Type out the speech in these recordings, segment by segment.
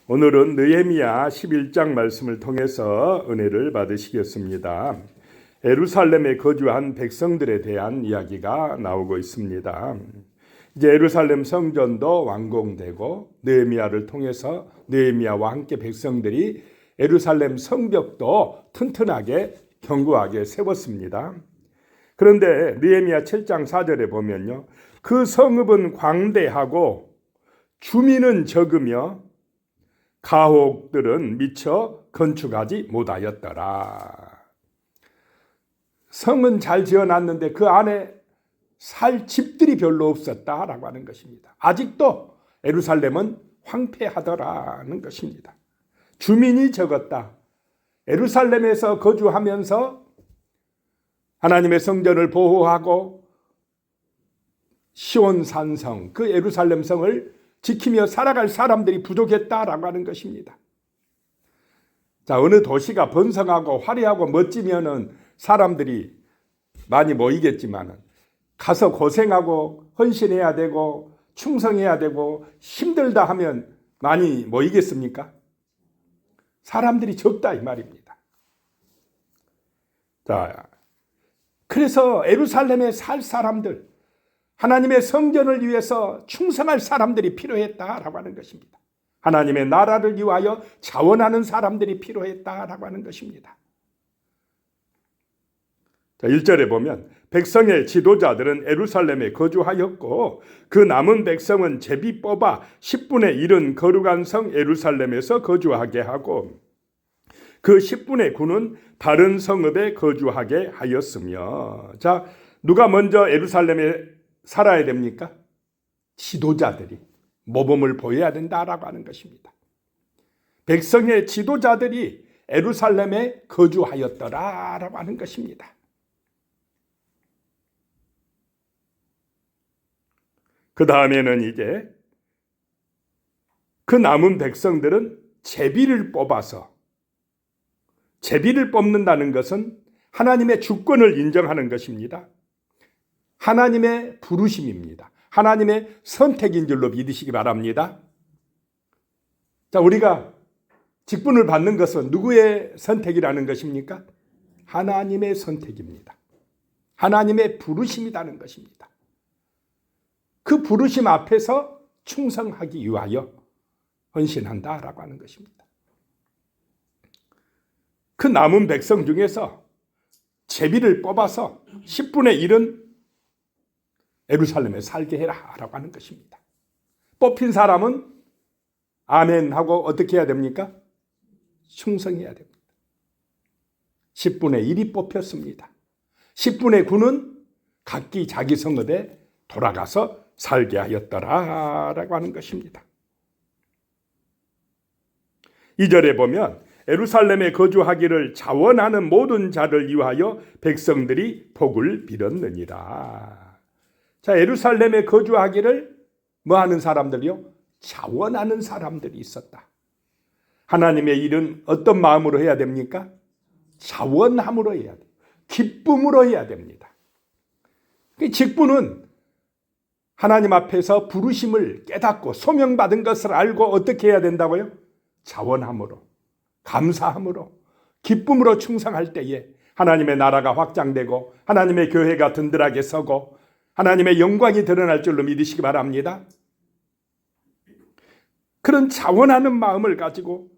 오늘은 느헤미야 11장 말씀을 통해서 은혜를 받으시겠습니다. 예루살렘에 거주한 백성들에 대한 이야기가 나오고 있습니다. 이제 예루살렘 성전도 완공되고 느헤미야를 통해서 느헤미야와 함께 백성들이 예루살렘 성벽도 튼튼하게 견고하게 세웠습니다. 그런데 느헤미야 7장 4절에 보면요, 그 성읍은 광대하고 주민은 적으며 가옥들은 미처 건축하지 못하였더라. 성은 잘 지어놨는데 그 안에 살 집들이 별로 없었다라고 하는 것입니다. 아직도 예루살렘은 황폐하더라는 것입니다. 주민이 적었다. 예루살렘에서 거주하면서 하나님의 성전을 보호하고 시온산성, 그 예루살렘 성을 지키며 살아갈 사람들이 부족했다라고 하는 것입니다. 자, 어느 도시가 번성하고 화려하고 멋지면은 사람들이 많이 모이겠지만은 가서 고생하고 헌신해야 되고 충성해야 되고 힘들다 하면 많이 모이겠습니까? 사람들이 적다 이 말입니다. 자, 그래서 예루살렘에 살 사람들, 하나님의 성전을 위해서 충성할 사람들이 필요했다라고 하는 것입니다. 하나님의 나라를 위하여 자원하는 사람들이 필요했다라고 하는 것입니다. 자, 1절에 보면 백성의 지도자들은 예루살렘에 거주하였고 그 남은 백성은 제비 뽑아 10분의 1은 거룩한 성 예루살렘에서 거주하게 하고 그 10분의 9는 다른 성읍에 거주하게 하였으며, 자, 누가 먼저 예루살렘에 살아야 됩니까? 지도자들이 모범을 보여야 된다라고 하는 것입니다. 백성의 지도자들이 예루살렘에 거주하였더라라고 하는 것입니다. 그 다음에는 이제 그 남은 백성들은 제비를 뽑아서, 제비를 뽑는다는 것은 하나님의 주권을 인정하는 것입니다. 하나님의 부르심입니다. 하나님의 선택인 줄로 믿으시기 바랍니다. 자, 우리가 직분을 받는 것은 누구의 선택이라는 것입니까? 하나님의 선택입니다. 하나님의 부르심이라는 것입니다. 그 부르심 앞에서 충성하기 위하여 헌신한다라고 하는 것입니다. 그 남은 백성 중에서 제비를 뽑아서 10분의 1은 예루살렘에 살게 해라 라고 하는 것입니다. 뽑힌 사람은 아멘 하고 어떻게 해야 됩니까? 충성해야 됩니다. 10분의 1이 뽑혔습니다. 10분의 9는 각기 자기 성읍에 돌아가서 살게 하였더라 라고 하는 것입니다. 2절에 보면 예루살렘에 거주하기를 자원하는 모든 자를 위하여 백성들이 복을 빌었느니라. 자, 예루살렘에 거주하기를 뭐 하는 사람들이요? 자원하는 사람들이 있었다. 하나님의 일은 어떤 마음으로 해야 됩니까? 자원함으로 해야 돼요. 기쁨으로 해야 됩니다. 직분은 하나님 앞에서 부르심을 깨닫고 소명받은 것을 알고 어떻게 해야 된다고요? 자원함으로, 감사함으로, 기쁨으로 충성할 때에 하나님의 나라가 확장되고 하나님의 교회가 든든하게 서고 하나님의 영광이 드러날 줄로 믿으시기 바랍니다. 그런 자원하는 마음을 가지고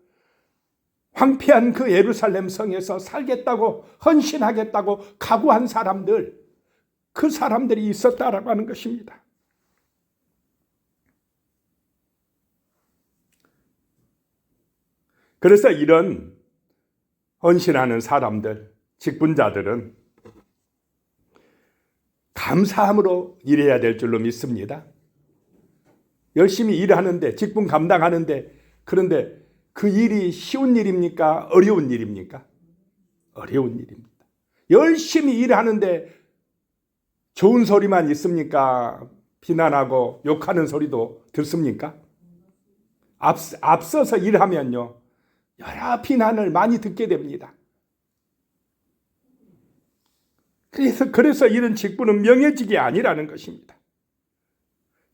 황폐한 그 예루살렘 성에서 살겠다고 헌신하겠다고 각오한 사람들, 그 사람들이 있었다라고 하는 것입니다. 그래서 이런 헌신하는 사람들, 직분자들은 감사함으로 일해야 될 줄로 믿습니다. 열심히 일하는데, 직분 감당하는데, 그런데 그 일이 쉬운 일입니까? 어려운 일입니까? 어려운 일입니다. 열심히 일하는데 좋은 소리만 있습니까? 비난하고 욕하는 소리도 듣습니까? 앞서서 일하면요, 여러 비난을 많이 듣게 됩니다. 그래서 이런 직분은 명예직이 아니라는 것입니다.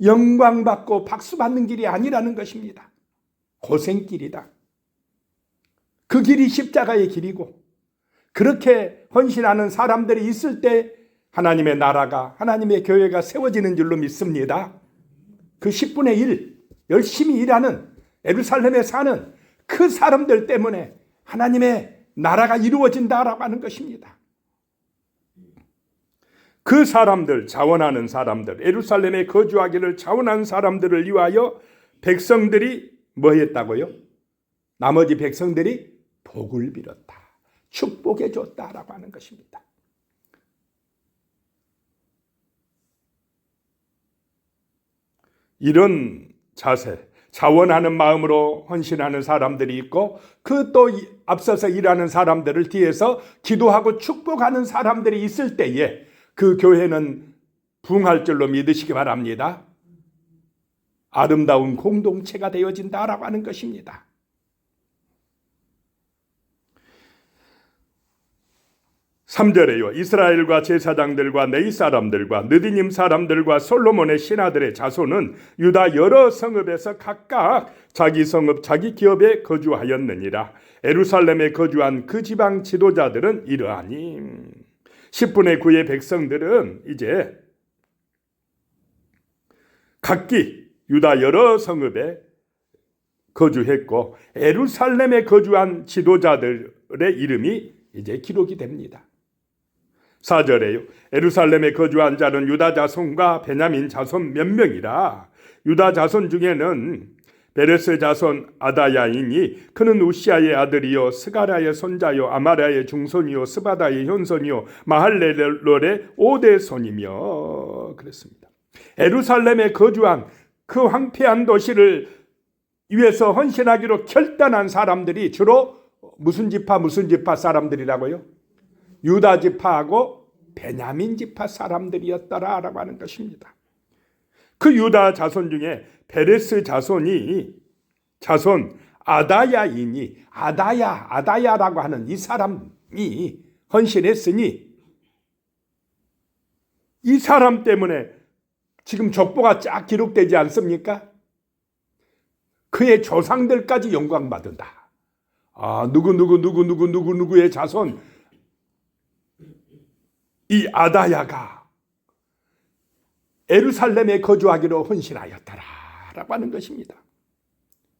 영광받고 박수받는 길이 아니라는 것입니다. 고생길이다. 그 길이 십자가의 길이고, 그렇게 헌신하는 사람들이 있을 때 하나님의 나라가, 하나님의 교회가 세워지는 줄로 믿습니다. 그 10분의 1 열심히 일하는, 예루살렘에 사는 그 사람들 때문에 하나님의 나라가 이루어진다라고 하는 것입니다. 그 사람들, 자원하는 사람들, 예루살렘에 거주하기를 자원한 사람들을 위하여 백성들이 뭐 했다고요? 나머지 백성들이 복을 빌었다, 축복해 줬다라고 하는 것입니다. 이런 자세, 자원하는 마음으로 헌신하는 사람들이 있고, 그 또 앞서서 일하는 사람들을 뒤에서 기도하고 축복하는 사람들이 있을 때에 그 교회는 부흥할 줄로 믿으시기 바랍니다. 아름다운 공동체가 되어진다라고 하는 것입니다. (3절에요) 이스라엘과 제사장들과 네이 사람들과 느디님 사람들과 솔로몬의 신하들의 자손은 유다 여러 성읍에서 각각 자기 성읍 자기 기업에 거주하였느니라. 예루살렘에 거주한 그 지방 지도자들은 이러하니 10분의 9의 백성들은 이제 각기 유다 여러 성읍에 거주했고, 예루살렘에 거주한 지도자들의 이름이 이제 기록이 됩니다. 4절에요. 예루살렘에 거주한 자는 유다 자손과 베냐민 자손 몇 명이라. 유다 자손 중에는 베레스 자손 아다야이니 그는 우시아의 아들이요 스가랴의 손자요 아마랴의 중손이요 스바다의 현손이요 마할렐렐의 5대 손이며 그랬습니다. 예루살렘에 거주한 그 황폐한 도시를 위해서 헌신하기로 결단한 사람들이 주로 무슨 지파 사람들이라고요? 유다 지파하고 베냐민 지파 사람들이었더라라고 하는 것입니다. 그 유다 자손 중에 베레스 자손이 자손 아다야이니, 아다야라고 하는 이 사람이 헌신했으니 이 사람 때문에 지금 족보가 쫙 기록되지 않습니까? 그의 조상들까지 영광받는다. 누구의 자손, 이 아다야가 예루살렘에 거주하기로 헌신하였더라라고 하는 것입니다.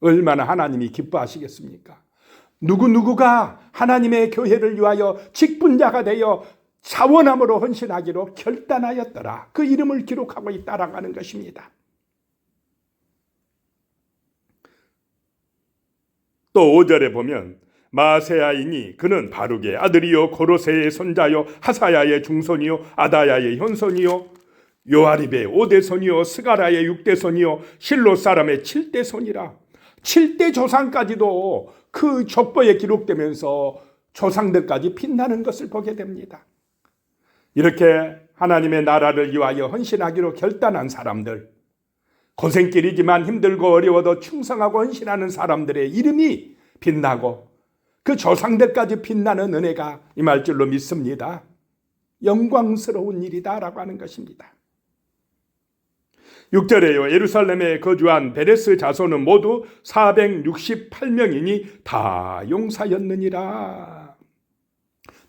얼마나 하나님이 기뻐하시겠습니까? 누구가 하나님의 교회를 위하여 직분자가 되어 자원함으로 헌신하기로 결단하였더라. 그 이름을 기록하고 있다라고 하는 것입니다. 또 5절에 보면 마세야이니 그는 바룩의 아들이요 고로세의 손자요 하사야의 중손이요 아다야의 현손이요 요아립의 5대 손이요 스가라의 6대 손이요 실로 사람의 7대 손이라. 7대 조상까지도 그 족보에 기록되면서 조상들까지 빛나는 것을 보게 됩니다. 이렇게 하나님의 나라를 위하여 헌신하기로 결단한 사람들, 고생길이지만 힘들고 어려워도 충성하고 헌신하는 사람들의 이름이 빛나고 그 조상들까지 빛나는 은혜가 임할 줄로 믿습니다. 영광스러운 일이다라고 하는 것입니다. 6절에요. 예루살렘에 거주한 베레스 자손은 모두 468명이니 다 용사였느니라.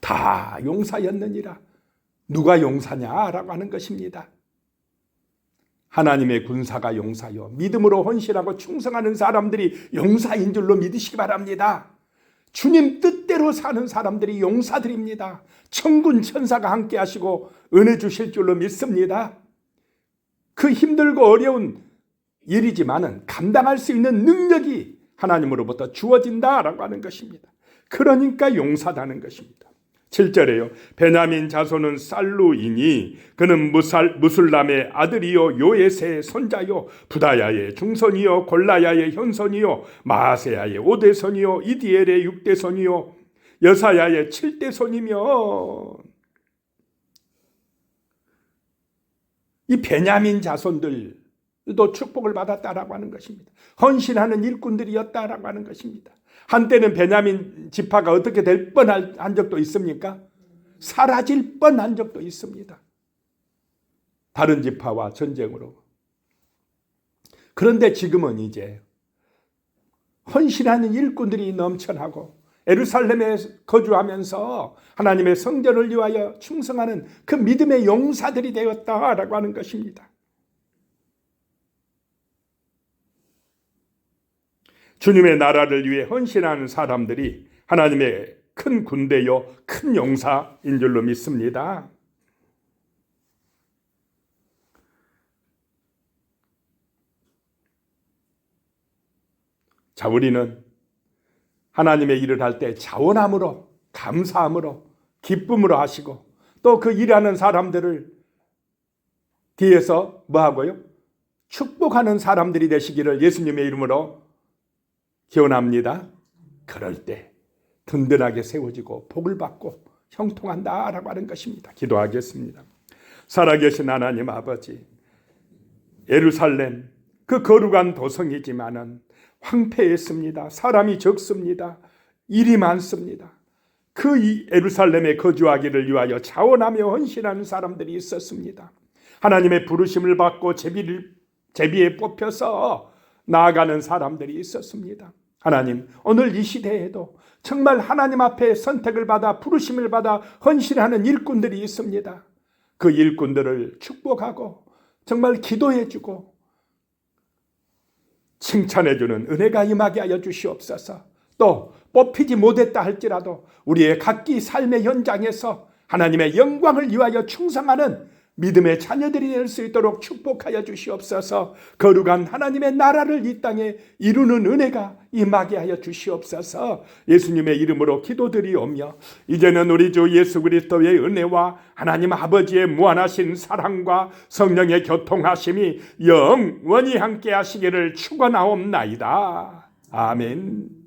다 용사였느니라. 누가 용사냐라고 하는 것입니다. 하나님의 군사가 용사요. 믿음으로 헌신하고 충성하는 사람들이 용사인 줄로 믿으시기 바랍니다. 주님 뜻대로 사는 사람들이 용사들입니다. 천군 천사가 함께 하시고 은혜 주실 줄로 믿습니다. 그 힘들고 어려운 일이지만은 감당할 수 있는 능력이 하나님으로부터 주어진다라고 하는 것입니다. 그러니까 용사다는 것입니다. 7절에요. 베냐민 자손은 살루이니 그는 무술람의 아들이요 요에세의 손자요 부다야의 중손이요 골라야의 현손이요 마아세야의 5대 손이요 이디엘의 6대 손이요 여사야의 7대 손이며 이 베냐민 자손들도 축복을 받았다라고 하는 것입니다. 헌신하는 일꾼들이었다라고 하는 것입니다. 한때는 베냐민 지파가 어떻게 될 뻔한 적도 있습니까? 사라질 뻔한 적도 있습니다. 다른 지파와 전쟁으로. 그런데 지금은 이제 헌신하는 일꾼들이 넘쳐나고 예루살렘에 거주하면서 하나님의 성전을 위하여 충성하는 그 믿음의 용사들이 되었다라고 하는 것입니다. 주님의 나라를 위해 헌신하는 사람들이 하나님의 큰 군대요, 큰 용사인 줄로 믿습니다. 자, 우리는 하나님의 일을 할 때 자원함으로, 감사함으로, 기쁨으로 하시고 또 그 일하는 사람들을 뒤에서 뭐하고요? 축복하는 사람들이 되시기를 예수님의 이름으로 기원합니다. 그럴 때 든든하게 세워지고 복을 받고 형통한다라고 하는 것입니다. 기도하겠습니다. 살아계신 하나님 아버지, 예루살렘 그 거룩한 도성이지만은 황폐했습니다. 사람이 적습니다. 일이 많습니다. 그 예루살렘에 거주하기를 위하여 자원하며 헌신하는 사람들이 있었습니다. 하나님의 부르심을 받고 제비에 뽑혀서 나아가는 사람들이 있었습니다. 하나님, 오늘 이 시대에도 정말 하나님 앞에 선택을 받아 부르심을 받아 헌신하는 일꾼들이 있습니다. 그 일꾼들을 축복하고 정말 기도해주고 칭찬해주는 은혜가 임하게 하여 주시옵소서. 또 뽑히지 못했다 할지라도 우리의 각기 삶의 현장에서 하나님의 영광을 위하여 충성하는 믿음의 자녀들이 될 수 있도록 축복하여 주시옵소서. 거룩한 하나님의 나라를 이 땅에 이루는 은혜가 임하게 하여 주시옵소서. 예수님의 이름으로 기도드리오며 이제는 우리 주 예수 그리스도의 은혜와 하나님 아버지의 무한하신 사랑과 성령의 교통하심이 영원히 함께 하시기를 축원하옵나이다. 아멘.